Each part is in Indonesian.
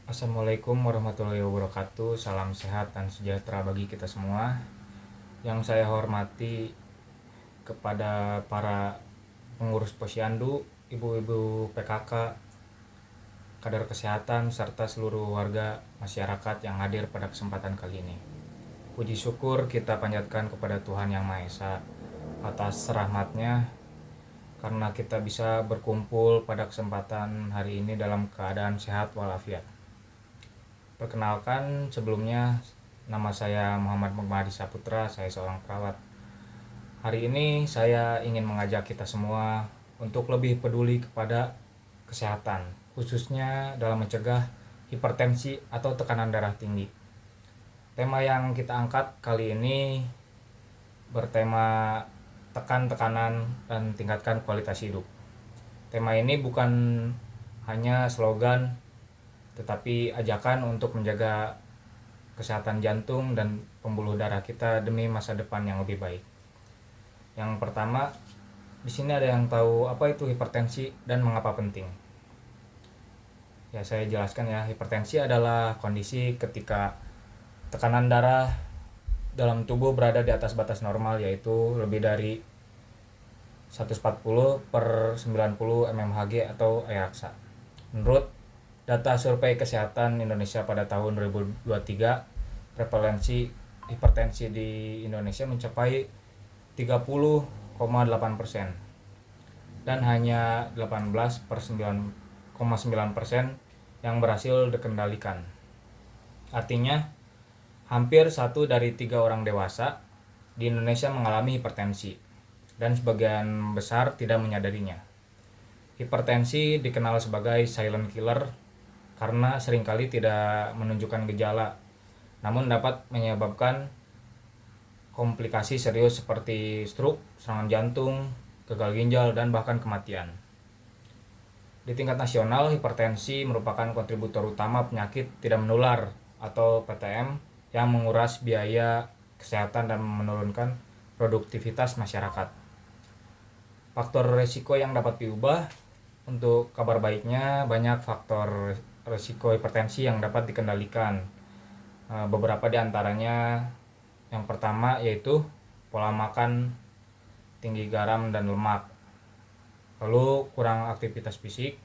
Assalamualaikum warahmatullahi wabarakatuh. Salam sehat dan sejahtera bagi kita semua. Yang saya hormati kepada para pengurus posyandu, ibu-ibu PKK, kader kesehatan, serta seluruh warga masyarakat yang hadir pada kesempatan kali ini. Puji syukur kita panjatkan kepada Tuhan Yang Maha Esa atas rahmat-Nya karena kita bisa berkumpul pada kesempatan hari ini dalam keadaan sehat walafiat. Perkenalkan, sebelumnya nama saya Muhammad Mukmadi Saputra, saya seorang perawat. Hari ini saya ingin mengajak kita semua untuk lebih peduli kepada kesehatan, khususnya dalam mencegah hipertensi atau tekanan darah tinggi. Tema yang kita angkat kali ini bertema tekan tekanan dan tingkatkan kualitas hidup. Tema ini bukan hanya slogan, tetapi ajakan untuk menjaga kesehatan jantung dan pembuluh darah kita demi masa depan yang lebih baik. Yang pertama, di sini ada yang tahu apa itu hipertensi dan mengapa penting? Ya, saya jelaskan ya. Hipertensi adalah kondisi ketika tekanan darah dalam tubuh berada di atas batas normal, yaitu lebih dari 140/90 mmHg atau ayaksa. Menurut data Survei Kesehatan Indonesia pada tahun 2023, prevalensi hipertensi di Indonesia mencapai 30,8% dan hanya 18,9% yang berhasil dikendalikan. Artinya, hampir 1 dari 3 orang dewasa di Indonesia mengalami hipertensi dan sebagian besar tidak menyadarinya. Hipertensi dikenal sebagai silent killer karena seringkali tidak menunjukkan gejala, namun dapat menyebabkan komplikasi serius seperti stroke, serangan jantung, gagal ginjal, dan bahkan kematian. Di tingkat nasional, hipertensi merupakan kontributor utama penyakit tidak menular atau PTM yang menguras biaya kesehatan dan menurunkan produktivitas masyarakat. Faktor risiko yang dapat diubah. Untuk kabar baiknya, banyak faktor risiko hipertensi yang dapat dikendalikan. Beberapa di antaranya, yang pertama yaitu pola makan tinggi garam dan lemak, lalu kurang aktivitas fisik,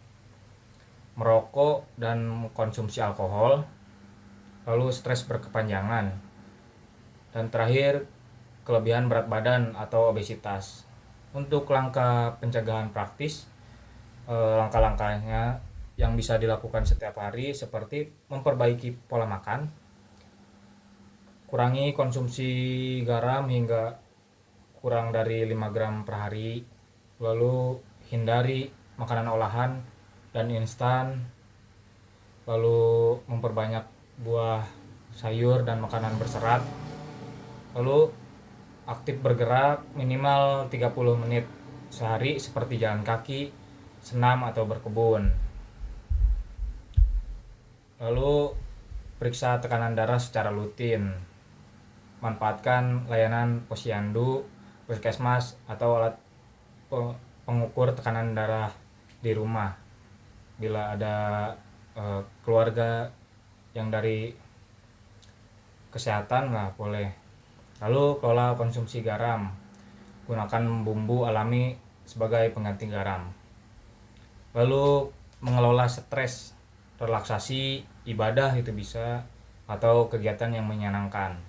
merokok dan konsumsi alkohol, lalu stres berkepanjangan, dan terakhir kelebihan berat badan atau obesitas. Untuk langkah pencegahan praktis, langkah-langkahnya yang bisa dilakukan setiap hari seperti memperbaiki pola makan, kurangi konsumsi garam hingga kurang dari 5 gram per hari, lalu hindari makanan olahan dan instan, lalu memperbanyak buah, sayur, dan makanan berserat, lalu aktif bergerak minimal 30 menit sehari seperti jalan kaki, senam, atau berkebun. Lalu periksa tekanan darah secara rutin. Manfaatkan layanan posyandu, puskesmas, atau alat pengukur tekanan darah di rumah. Bila ada keluarga yang dari kesehatan lah boleh. Lalu kelola konsumsi garam. Gunakan bumbu alami sebagai pengganti garam. Lalu mengelola stres, relaksasi, ibadah itu bisa, atau kegiatan yang menyenangkan.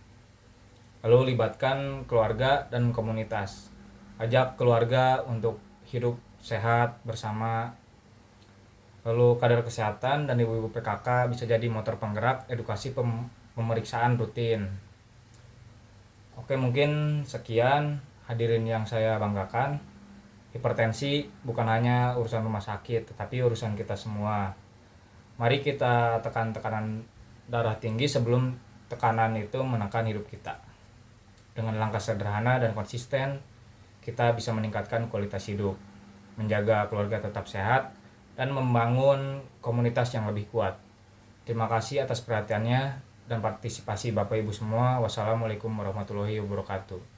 Lalu libatkan keluarga dan komunitas. Ajak keluarga untuk hidup sehat bersama. Lalu kader kesehatan dan ibu-ibu PKK bisa jadi motor penggerak edukasi pemeriksaan rutin. Oke, mungkin sekian hadirin yang saya banggakan. Hipertensi bukan hanya urusan rumah sakit, tetapi urusan kita semua. Mari kita tekan tekanan darah tinggi sebelum tekanan itu menekan hidup kita. Dengan langkah sederhana dan konsisten, kita bisa meningkatkan kualitas hidup, menjaga keluarga tetap sehat, dan membangun komunitas yang lebih kuat. Terima kasih atas perhatiannya dan partisipasi Bapak Ibu semua. Wassalamualaikum warahmatullahi wabarakatuh.